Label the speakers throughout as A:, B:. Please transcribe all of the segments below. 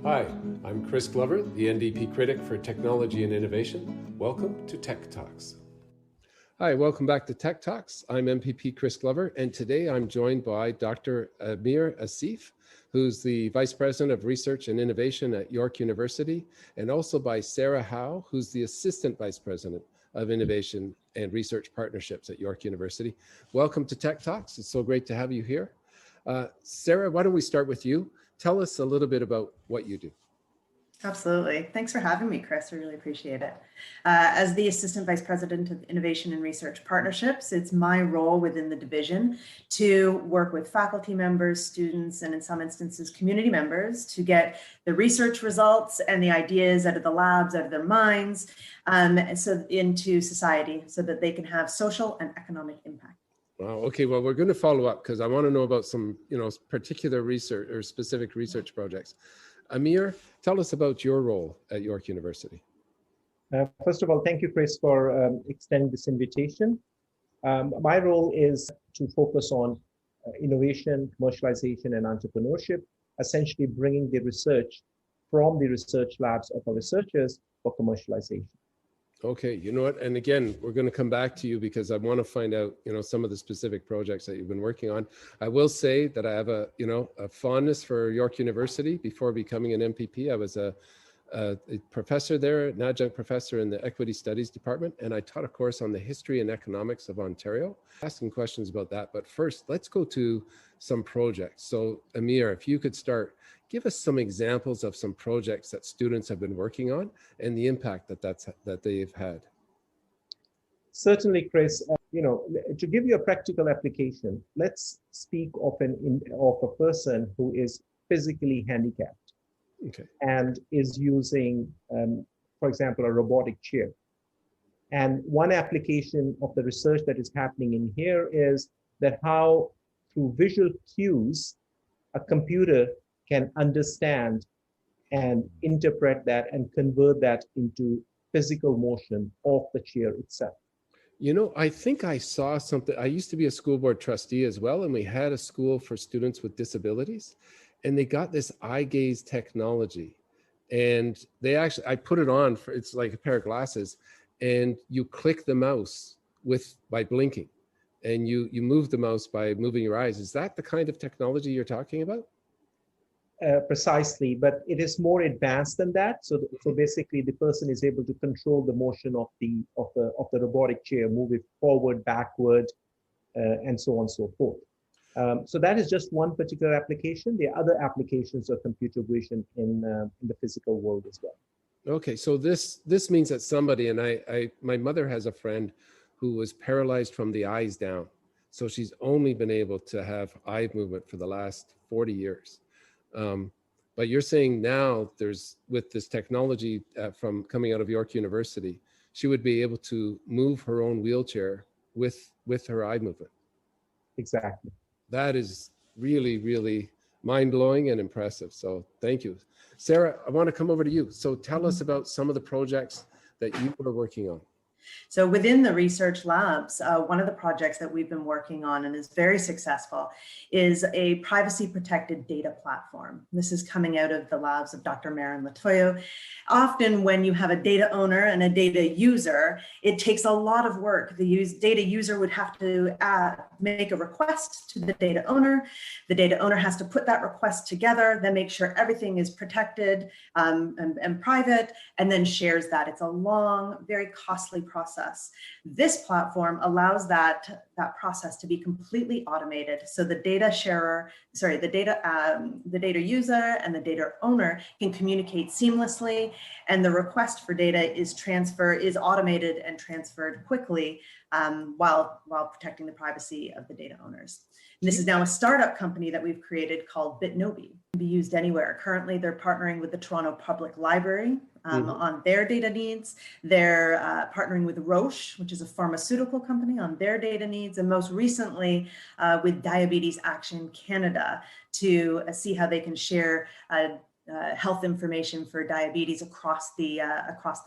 A: Hi, I'm Chris Glover, the NDP critic for technology and innovation. Welcome to Tech Talks. Hi, welcome back to Tech Talks. I'm MPP Chris Glover, and today I'm joined by Dr. Amir Asif, who's the Vice President of Research and Innovation at York University, and also by Sarah Howe, who's the Assistant Vice President of Innovation and Research Partnerships at York University. Welcome to Tech Talks. It's so great to have you here. Sarah, why don't we start with you? Tell us a little bit about what you do.
B: Absolutely. Thanks for having me, Chris. I really appreciate it. As the Assistant Vice President of Innovation and Research Partnerships, it's my role within the division to work with faculty members, students, and in some instances, community members to get the research results and the ideas out of the labs, out of their minds, so into society so that they can have social and economic impact.
A: Wow. Okay. Well, we're going to follow up because I want to know about some, particular research or specific research projects. Amir, tell us about your role at York University.
C: First of all, thank you, Chris, for extending this invitation. My role is to focus on innovation, commercialization, and entrepreneurship, essentially bringing the research from the research labs of our researchers for commercialization.
A: Okay, you know what? And again, we're going to come back to you because I want to find out, some of the specific projects that you've been working on. I will say that I have a fondness for York University. Before becoming an MPP, I was a professor there, an adjunct professor in the Equity Studies Department, and I taught a course on the history and economics of Ontario. Asking questions about that, but first, let's go to some projects. So, Amir, if you could start, give us some examples of some projects that students have been working on and the impact that they've had.
C: Certainly, Chris. To give you a practical application, let's speak of a person who is physically handicapped.
A: Okay.
C: And is using, for example, a robotic chair. And one application of the research that is happening in here is that how through visual cues, a computer can understand and interpret that and convert that into physical motion of the chair itself.
A: I think I saw something. I used to be a school board trustee as well, and we had a school for students with disabilities. And they got this eye gaze technology, and I put it on it's like a pair of glasses, and you click the mouse by blinking, and you move the mouse by moving your eyes. Is that the kind of technology you're talking about?
C: Precisely, but it is more advanced than that. So basically, the person is able to control the motion of the robotic chair, move it forward, backward, and so on and so forth. So that is just one particular application. The other applications of computer vision in the physical world as well.
A: Okay, so this means that somebody, and my mother has a friend who was paralyzed from the eyes down. So she's only been able to have eye movement for the last 40 years. But you're saying now with this technology from coming out of York University, she would be able to move her own wheelchair with her eye movement.
C: Exactly.
A: That is really, really mind-blowing and impressive. So thank you. Sarah, I want to come over to you. So tell us about some of the projects that you are working on.
B: So within the research labs, one of the projects that we've been working on and is very successful is a privacy protected data platform. This is coming out of the labs of Dr. Marin Latoyo. Often when you have a data owner and a data user, it takes a lot of work. The data user would have to make a request to the data owner. The data owner has to put that request together, then make sure everything is protected and private, and then shares that. It's a long, very costly process. This platform allows that process to be completely automated. So the data user and the data owner can communicate seamlessly, and the request for data is automated and transferred quickly while protecting the privacy of the data owners. And this is now a startup company that we've created called Bitnobi. It can be used anywhere. Currently, they're partnering with the Toronto Public Library on their data needs. They're partnering with Roche, which is a pharmaceutical company, on their data needs, and most recently with Diabetes Action Canada to see how they can share health information for diabetes across the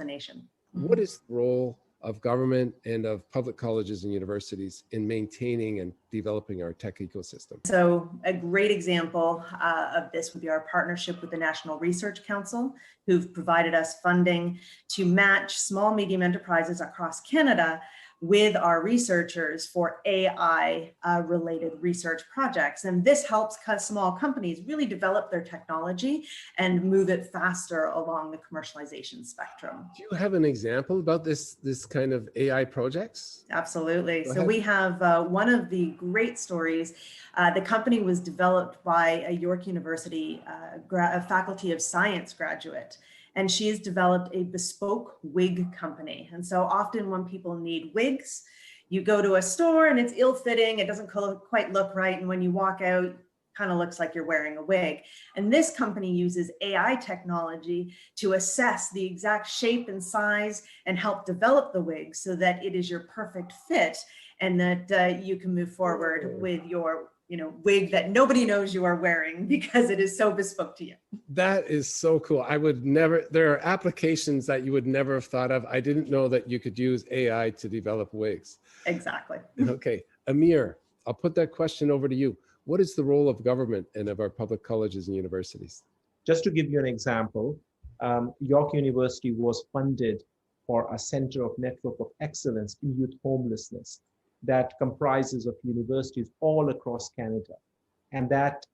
B: nation.
A: What is the role of government and of public colleges and universities in maintaining and developing our tech ecosystem?
B: So a great example of this would be our partnership with the National Research Council, who've provided us funding to match small, medium enterprises across Canada with our researchers for AI related research projects. And this helps small companies really develop their technology and move it faster along the commercialization spectrum.
A: Do you have an example about this kind of AI projects?
B: Absolutely.
A: Go
B: So
A: ahead.
B: we have one of the great stories. The company was developed by a York University a Faculty of Science graduate. And she has developed a bespoke wig company. And so often when people need wigs, you go to a store and it's ill-fitting, it doesn't quite look right. And when you walk out, kind of looks like you're wearing a wig. And this company uses AI technology to assess the exact shape and size and help develop the wig so that it is your perfect fit and that you can move forward with your wig that nobody knows you are wearing because it is so bespoke to you.
A: That is so cool. There are applications that you would never have thought of. I didn't know that you could use AI to develop wigs.
B: Exactly.
A: Okay, Amir, I'll put that question over to you. What is the role of government and of our public colleges and universities?
C: Just to give you an example, York University was funded for a Center of Network of Excellence in Youth Homelessness that comprises of universities all across Canada. And that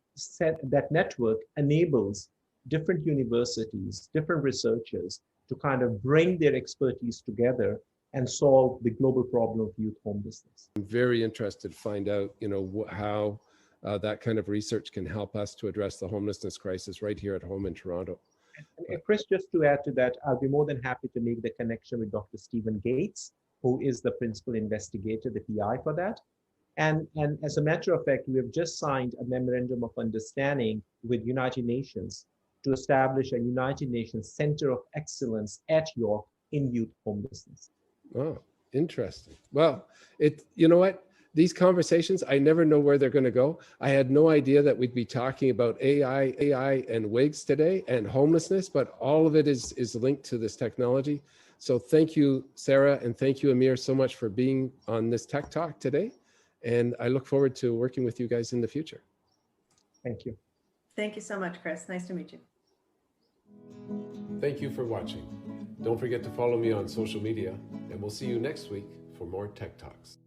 C: network enables different universities, different researchers to kind of bring their expertise together and solve the global problem of youth homelessness.
A: I'm very interested to find out, how that kind of research can help us to address the homelessness crisis right here at home in Toronto.
C: And Chris, just to add to that, I'll be more than happy to make the connection with Dr. Stephen Gates, who is the principal investigator, the PI for that. And as a matter of fact, we have just signed a memorandum of understanding with United Nations to establish a United Nations Center of Excellence at York in youth homelessness.
A: Oh, interesting. Well, you know what? These conversations, I never know where they're going to go. I had no idea that we'd be talking about AI and wigs today and homelessness, but all of it is linked to this technology. So thank you, Sarah, and thank you, Amir, so much for being on this Tech Talk today. And I look forward to working with you guys in the future.
C: Thank you.
B: Thank you so much, Chris. Nice to meet you.
A: Thank you for watching. Don't forget to follow me on social media, and we'll see you next week for more Tech Talks.